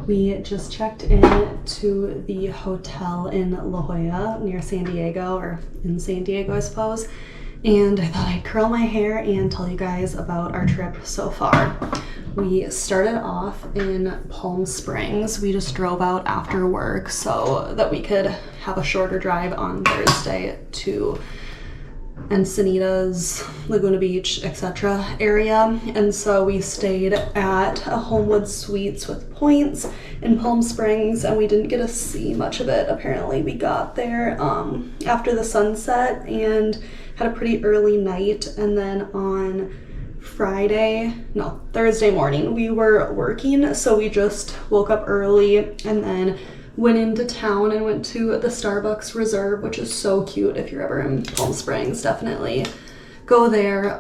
We just checked in to the hotel in La Jolla near San Diego, or in San Diego, I suppose. And I thought I'd curl my hair and tell you guys about our trip so far. We started off in Palm Springs. We just drove out after work so that we could have a shorter drive on Thursday to Encinitas, Laguna Beach, etc. area. And so we stayed at a Homewood Suites with points in Palm Springs, and we didn't get to see much of it. Apparently we got there after the sunset and had a pretty early night, and then on Thursday morning we were working, so we just woke up early and then went into town and went to the Starbucks Reserve, which is so cute. If you're ever in Palm Springs, definitely go there.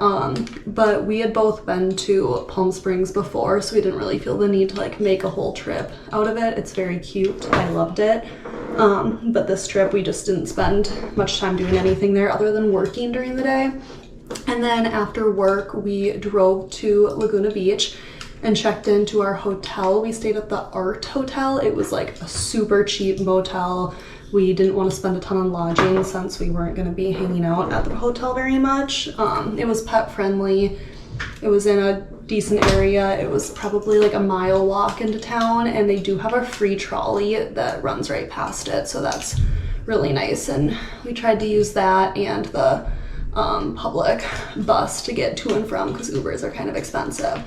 But we had both been to Palm Springs before, so we didn't really feel the need to like make a whole trip out of it. It's very cute. I loved it. But this trip we just didn't spend much time doing anything there other than working during the day. And then after work we drove to Laguna Beach and checked into our hotel. We stayed at the Art Hotel. It was like a super cheap motel. We didn't want to spend a ton on lodging since we weren't going to be hanging out at the hotel very much. It was pet friendly. It was in a decent area. It was probably like a mile walk into town, and they do have a free trolley that runs right past it, so that's really nice. And we tried to use that and the public bus to get to and from, because Ubers are kind of expensive.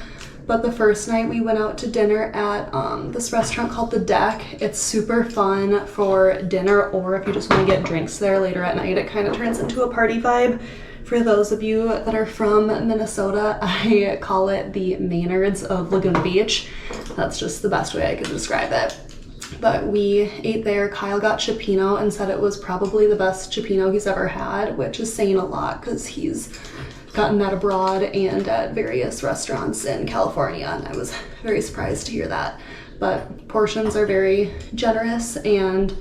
But the first night we went out to dinner at this restaurant called The Deck. It's super fun for dinner, or if you just want to get drinks there later at night. It kind of turns into a party vibe. For those of you that are from Minnesota, I call it the Maynards of Laguna Beach. That's just the best way I could describe it. But we ate there. Kyle got cioppino and said it was probably the best cioppino he's ever had, which is saying a lot because he's gotten that abroad and at various restaurants in California, and I was very surprised to hear that. But portions are very generous, and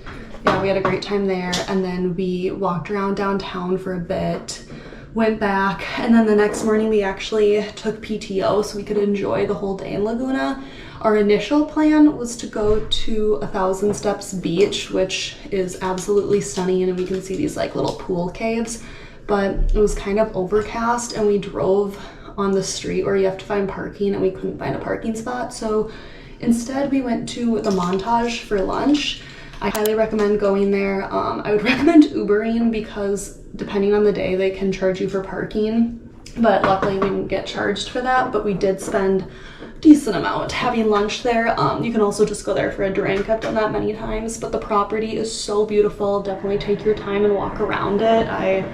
yeah, we had a great time there. And then we walked around downtown for a bit, went back, and then the next morning we actually took PTO so we could enjoy the whole day in Laguna. Our initial plan was to go to 1,000 Steps Beach, which is absolutely stunning, and we can see these like little pool caves. But it was kind of overcast, and we drove on the street where you have to find parking, and we couldn't find a parking spot. So instead we went to the Montage for lunch. I highly recommend going there. I would recommend Ubering because depending on the day they can charge you for parking, but luckily we didn't get charged for that. But we did spend a decent amount having lunch there. You can also just go there for a drink. I've done that many times, but the property is so beautiful. Definitely take your time and walk around it. I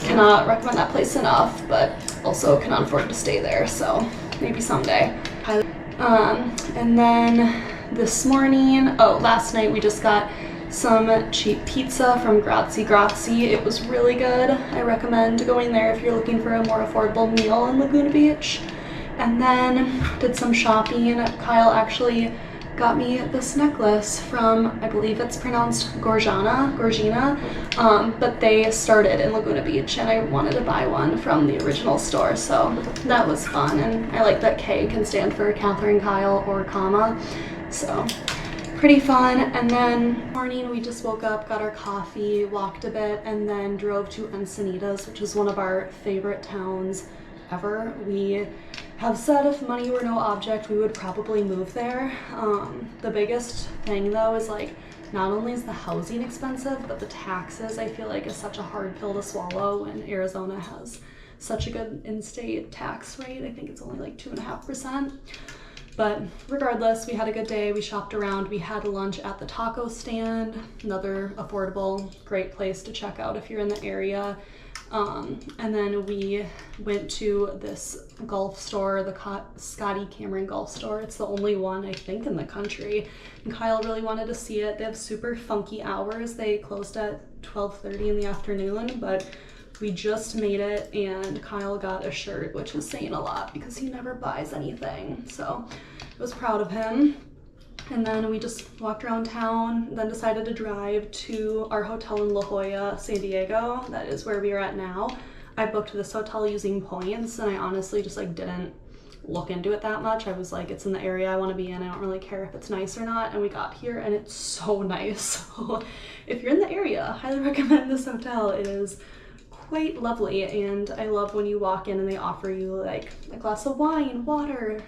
cannot recommend that place enough, but also cannot afford to stay there, so maybe someday. And then last night we just got some cheap pizza from Grazie Grazie. It was really good. I recommend going there if you're looking for a more affordable meal in Laguna Beach. And then did some shopping. Kyle actually got me this necklace from, I believe it's pronounced Gorgina, but they started in Laguna Beach, and I wanted to buy one from the original store, so that was fun. And I like that K can stand for Catherine, Kyle, or comma, so pretty fun. And then morning we just woke up, got our coffee, walked a bit, and then drove to Encinitas, which is one of our favorite towns ever. We have said if money were no object, we would probably move there. The biggest thing though is like, not only is the housing expensive, but the taxes I feel like is such a hard pill to swallow when Arizona has such a good in-state tax rate. I think it's only like 2.5%. But regardless, we had a good day. We shopped around. We had lunch at the taco stand, another affordable, great place to check out if you're in the area. And then we went to this golf store, the Scotty Cameron Golf Store. It's the only one, I think, in the country. And Kyle really wanted to see it. They have super funky hours. They closed at 12:30 in the afternoon, but we just made it, and Kyle got a shirt, which is saying a lot because he never buys anything. So I was proud of him. And then we just walked around town, then decided to drive to our hotel in La Jolla, San Diego. That is where we are at now. I booked this hotel using points, and I honestly just like didn't look into it that much. I was like, it's in the area I want to be in. I don't really care if it's nice or not. And we got here and it's so nice. So if you're in the area, I highly recommend this hotel. It is quite lovely, and I love when you walk in and they offer you like a glass of wine, water,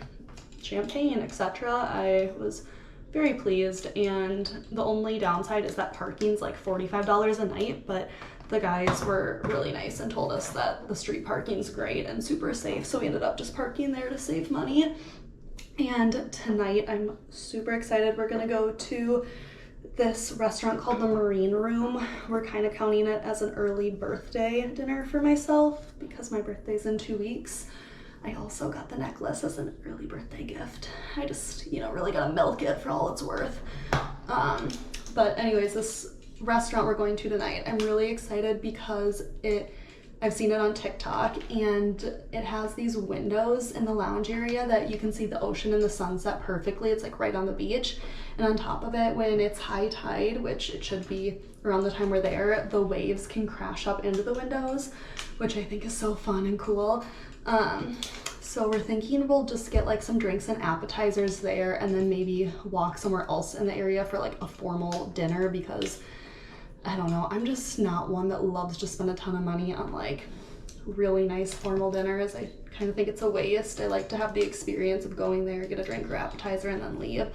champagne, etc. I was very pleased, and the only downside is that parking's like $45 a night, but the guys were really nice and told us that the street parking's great and super safe, so we ended up just parking there to save money. And tonight I'm super excited. We're gonna go to this restaurant called the Marine Room. We're kind of counting it as an early birthday dinner for myself because my birthday's in 2 weeks. I also got the necklace as an early birthday gift. I just, really gotta milk it for all it's worth. But anyways, this restaurant we're going to tonight, I'm really excited because I've seen it on TikTok, and it has these windows in the lounge area that you can see the ocean and the sunset perfectly. It's like right on the beach. And on top of it, when it's high tide, which it should be around the time we're there, the waves can crash up into the windows, which I think is so fun and cool. So we're thinking we'll just get like some drinks and appetizers there, and then maybe walk somewhere else in the area for like a formal dinner, because I don't know, I'm just not one that loves to spend a ton of money on like really nice formal dinners. I kind of think it's a waste. I like to have the experience of going there, get a drink or appetizer, and then leave.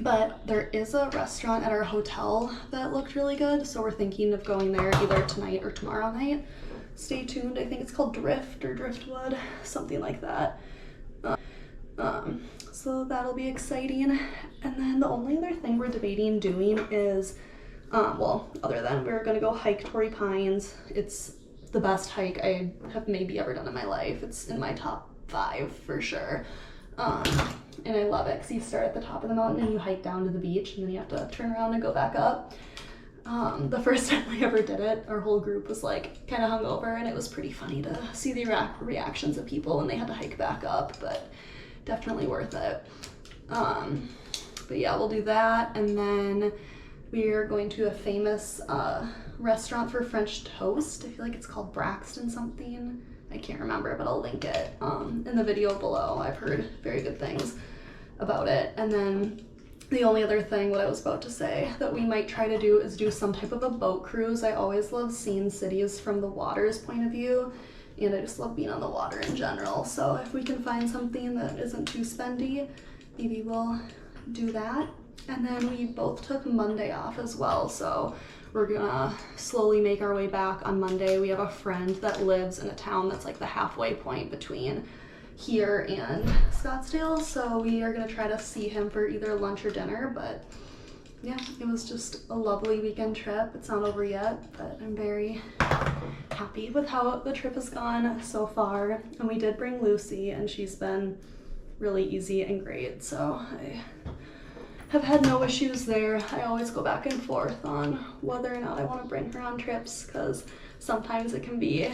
But there is a restaurant at our hotel that looked really good, so we're thinking of going there either tonight or tomorrow night. Stay tuned. I think it's called Drift or Driftwood, something like that. So that'll be exciting. And then the only other thing we're debating doing is, other than we're gonna go hike Torrey Pines. It's the best hike I have maybe ever done in my life. It's in my top 5 for sure. And I love it because you start at the top of the mountain and you hike down to the beach, and then you have to turn around and go back up. The first time we ever did it, our whole group was like kind of hungover, and it was pretty funny to see the reactions of people when they had to hike back up, but definitely worth it. But yeah, we'll do that, and then we are going to a famous restaurant for French toast. I feel like it's called Braxton something. I can't remember, but I'll link it in the video below. I've heard very good things about it. And then the only other thing, what I was about to say, that we might try to do is do some type of a boat cruise. I always love seeing cities from the water's point of view, and I just love being on the water in general. So if we can find something that isn't too spendy, maybe we'll do that. And then we both took Monday off as well, so we're gonna slowly make our way back on Monday. We have a friend that lives in a town that's like the halfway point between here and Scottsdale, so we are gonna try to see him for either lunch or dinner. But yeah, it was just a lovely weekend trip. It's not over yet, but I'm very happy with how the trip has gone so far. And we did bring Lucy, and she's been really easy and great, so I have had no issues there. I always go back and forth on whether or not I want to bring her on trips, because sometimes it can be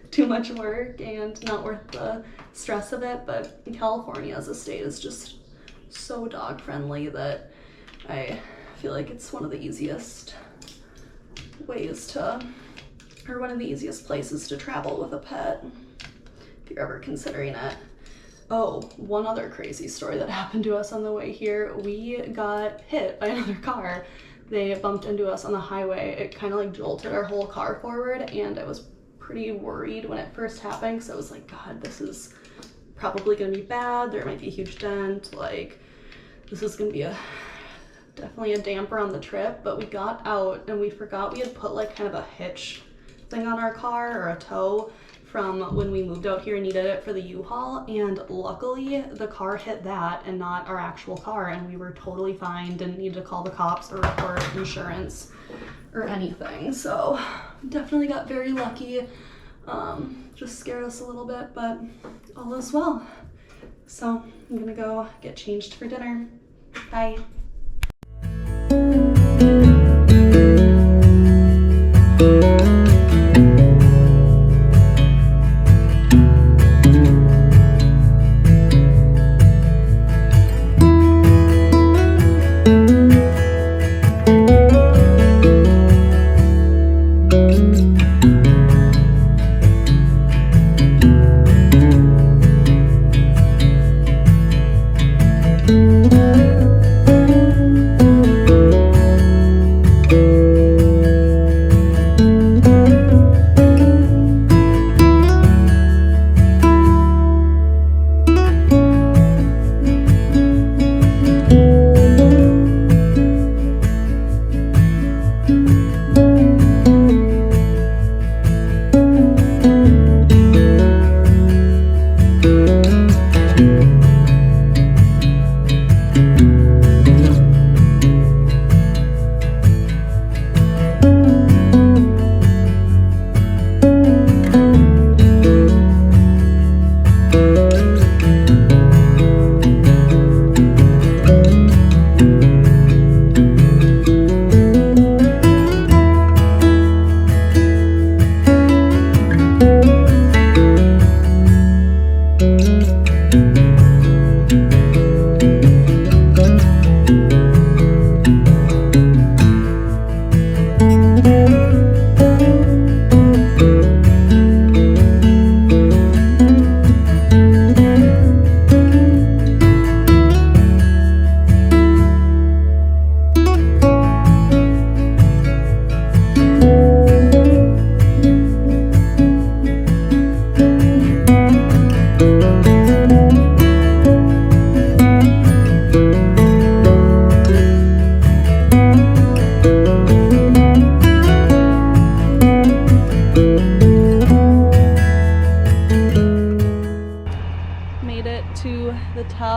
too much work and not worth the stress of it. But California as a state is just so dog friendly that I feel like it's one of the easiest ways to, or one of the easiest places to travel with a pet, if you're ever considering it. Oh, one other crazy story that happened to us on the way here. We got hit by another car. They bumped into us on the highway. It kind of like jolted our whole car forward, and I was pretty worried when it first happened, because I was like, God, this is probably gonna be bad. There might be a huge dent. Like, this is gonna be definitely a damper on the trip. But we got out, and we forgot we had put like kind of a hitch thing on our car, or a tow, from when we moved out here and needed it for the U-Haul, and luckily the car hit that and not our actual car, and we were totally fine, didn't need to call the cops or report insurance or anything. So definitely got very lucky. Just scared us a little bit, but all is well. So I'm gonna go get changed for dinner. Bye.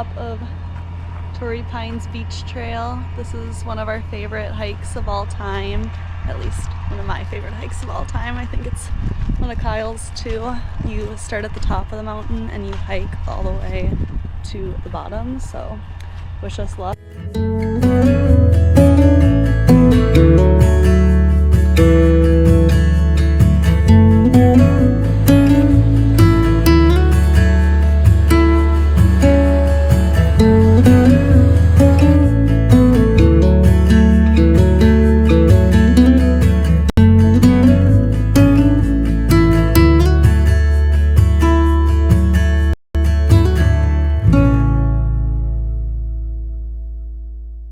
top of Torrey Pines Beach Trail. This is one of our favorite hikes of all time, at least one of my favorite hikes of all time. I think it's one of Kyle's too. You start at the top of the mountain and you hike all the way to the bottom, so wish us luck.